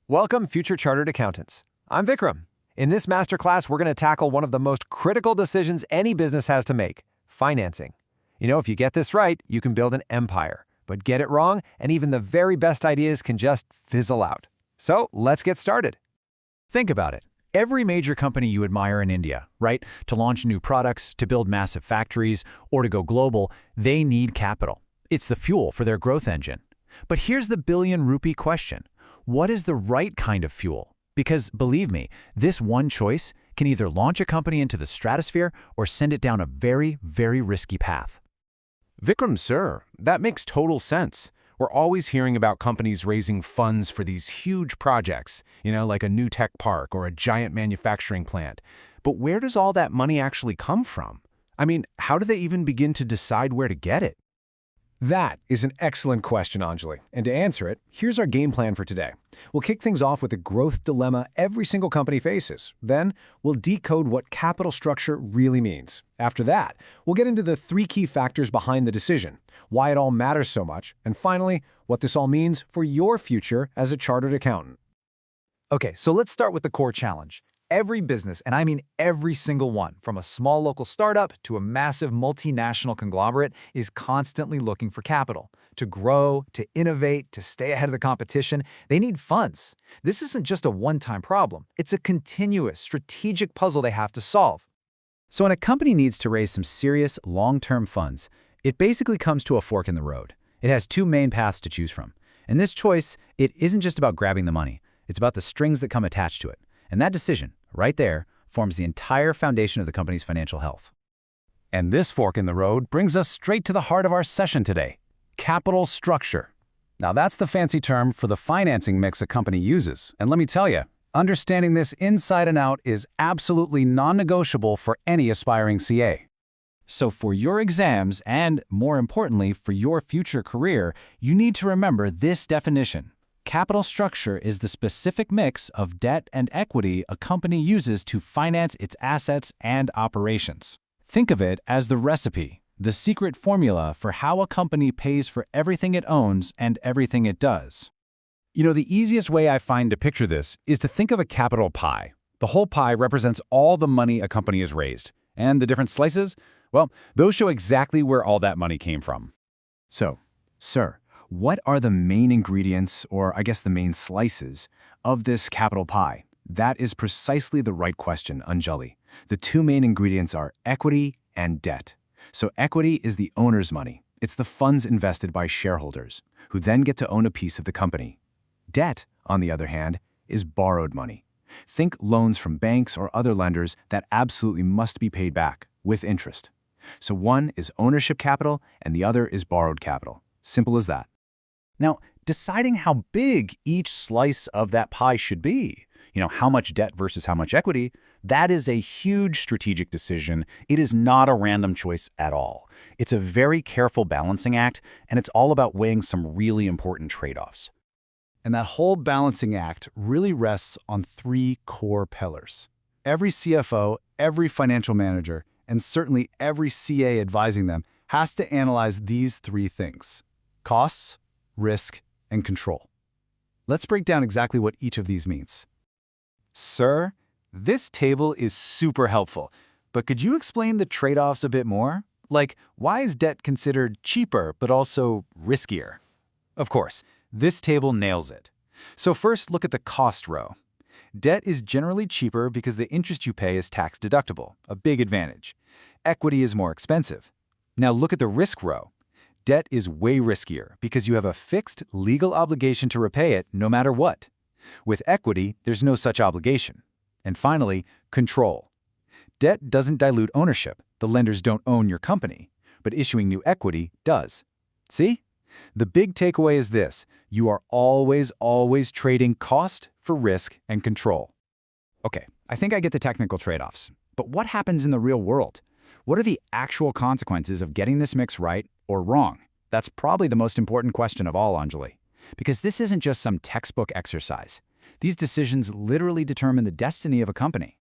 Welcome, future chartered accountants. I'm Vikram. In this masterclass, we're going to tackle one of the most critical decisions any business has to make: financing. If you get this right, you can build an empire. But get it wrong, and even the very best ideas can just fizzle out. So let's get started. Think about it. Every major company you admire in India, right? To launch new products, to build massive factories, or to go global, they need capital. It's the fuel for their growth engine. But here's the billion-rupee question. What is the right kind of fuel? Because, believe me, this one choice can either launch a company into the stratosphere or send it down a very, very risky path. Vikram, sir, that makes total sense. We're always hearing about companies raising funds for these huge projects, like a new tech park or a giant manufacturing plant. But where does all that money actually come from? How do they even begin to decide where to get it? That is an excellent question, Anjali. And to answer it, here's our game plan for today. We'll kick things off with the growth dilemma every single company faces. Then, we'll decode what capital structure really means. After that, we'll get into the 3 key factors behind the decision, why it all matters so much, and finally, what this all means for your future as a chartered accountant. Okay, so let's start with the core challenge. Every business, and I mean every single one, from a small local startup to a massive multinational conglomerate, is constantly looking for capital. To grow, to innovate, to stay ahead of the competition, they need funds. This isn't just a one-time problem. It's a continuous, strategic puzzle they have to solve. So when a company needs to raise some serious, long-term funds, it basically comes to a fork in the road. It has 2 main paths to choose from. And this choice, it isn't just about grabbing the money. It's about the strings that come attached to it. And that decision, right there, forms the entire foundation of the company's financial health. And this fork in the road brings us straight to the heart of our session today: capital structure. Now, that's the fancy term for the financing mix a company uses. And let me tell you, understanding this inside and out is absolutely non-negotiable for any aspiring CA. So for your exams, and more importantly, for your future career, you need to remember this definition. Capital structure is the specific mix of debt and equity a company uses to finance its assets and operations. Think of it as the recipe, the secret formula for how a company pays for everything it owns and everything it does. The easiest way I find to picture this is to think of a capital pie. The whole pie represents all the money a company has raised. And the different slices, well, those show exactly where all that money came from. So, sir, what are the main ingredients, or I guess the main slices, of this capital pie? That is precisely the right question, Anjali. The 2 main ingredients are equity and debt. So equity is the owner's money. It's the funds invested by shareholders, who then get to own a piece of the company. Debt, on the other hand, is borrowed money. Think loans from banks or other lenders that absolutely must be paid back, with interest. So one is ownership capital and the other is borrowed capital. Simple as that. Now, deciding how big each slice of that pie should be, how much debt versus how much equity, that is a huge strategic decision. It is not a random choice at all. It's a very careful balancing act, and it's all about weighing some really important trade-offs. And that whole balancing act really rests on 3 core pillars. Every CFO, every financial manager, and certainly every CA advising them has to analyze these 3 things: costs, risk, and control. Let's break down exactly what each of these means. Sir, this table is super helpful, but could you explain the trade-offs a bit more? Like, why is debt considered cheaper but also riskier? Of course, this table nails it. So first, look at the cost row. Debt is generally cheaper because the interest you pay is tax-deductible, a big advantage. Equity is more expensive. Now look at the risk row. Debt is way riskier because you have a fixed legal obligation to repay it no matter what. With equity, there's no such obligation. And finally, control. Debt doesn't dilute ownership. The lenders don't own your company, but issuing new equity does. See? The big takeaway is this: you are always trading cost for risk and control. Okay, I think I get the technical trade-offs. But what happens in the real world? What are the actual consequences of getting this mix right or wrong? That's probably the most important question of all, Anjali. Because this isn't just some textbook exercise. These decisions literally determine the destiny of a company.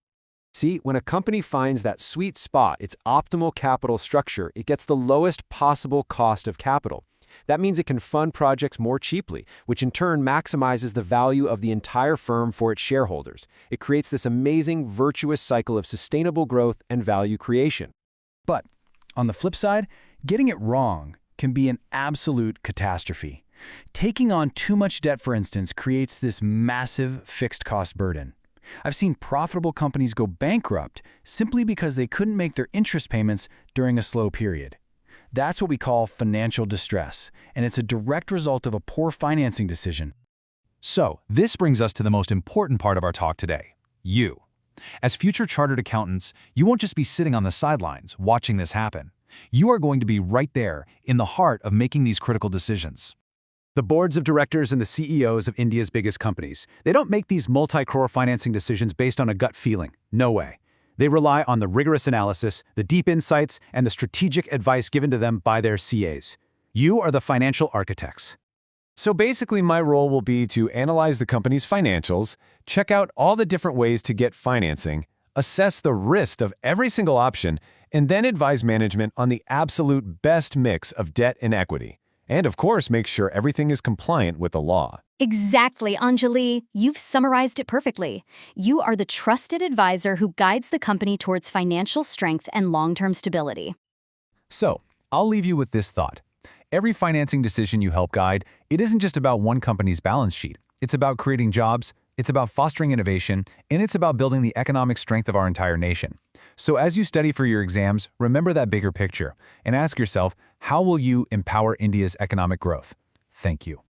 See, when a company finds that sweet spot, its optimal capital structure, it gets the lowest possible cost of capital. That means it can fund projects more cheaply, which in turn maximizes the value of the entire firm for its shareholders. It creates this amazing, virtuous cycle of sustainable growth and value creation. But on the flip side, getting it wrong can be an absolute catastrophe. Taking on too much debt, for instance, creates this massive fixed cost burden. I've seen profitable companies go bankrupt simply because they couldn't make their interest payments during a slow period. That's what we call financial distress, and it's a direct result of a poor financing decision. So, this brings us to the most important part of our talk today, you. As future chartered accountants, you won't just be sitting on the sidelines watching this happen. You are going to be right there in the heart of making these critical decisions. The boards of directors and the CEOs of India's biggest companies, they don't make these multi-crore financing decisions based on a gut feeling. No way. They rely on the rigorous analysis, the deep insights, and the strategic advice given to them by their CAs. You are the financial architects. So basically, my role will be to analyze the company's financials, check out all the different ways to get financing, assess the risk of every single option, and then advise management on the absolute best mix of debt and equity. And of course, make sure everything is compliant with the law. Exactly, Anjali. You've summarized it perfectly. You are the trusted advisor who guides the company towards financial strength and long-term stability. So, I'll leave you with this thought. Every financing decision you help guide, it isn't just about one company's balance sheet. It's about creating jobs, it's about fostering innovation, and it's about building the economic strength of our entire nation. So as you study for your exams, remember that bigger picture and ask yourself, how will you empower India's economic growth? Thank you.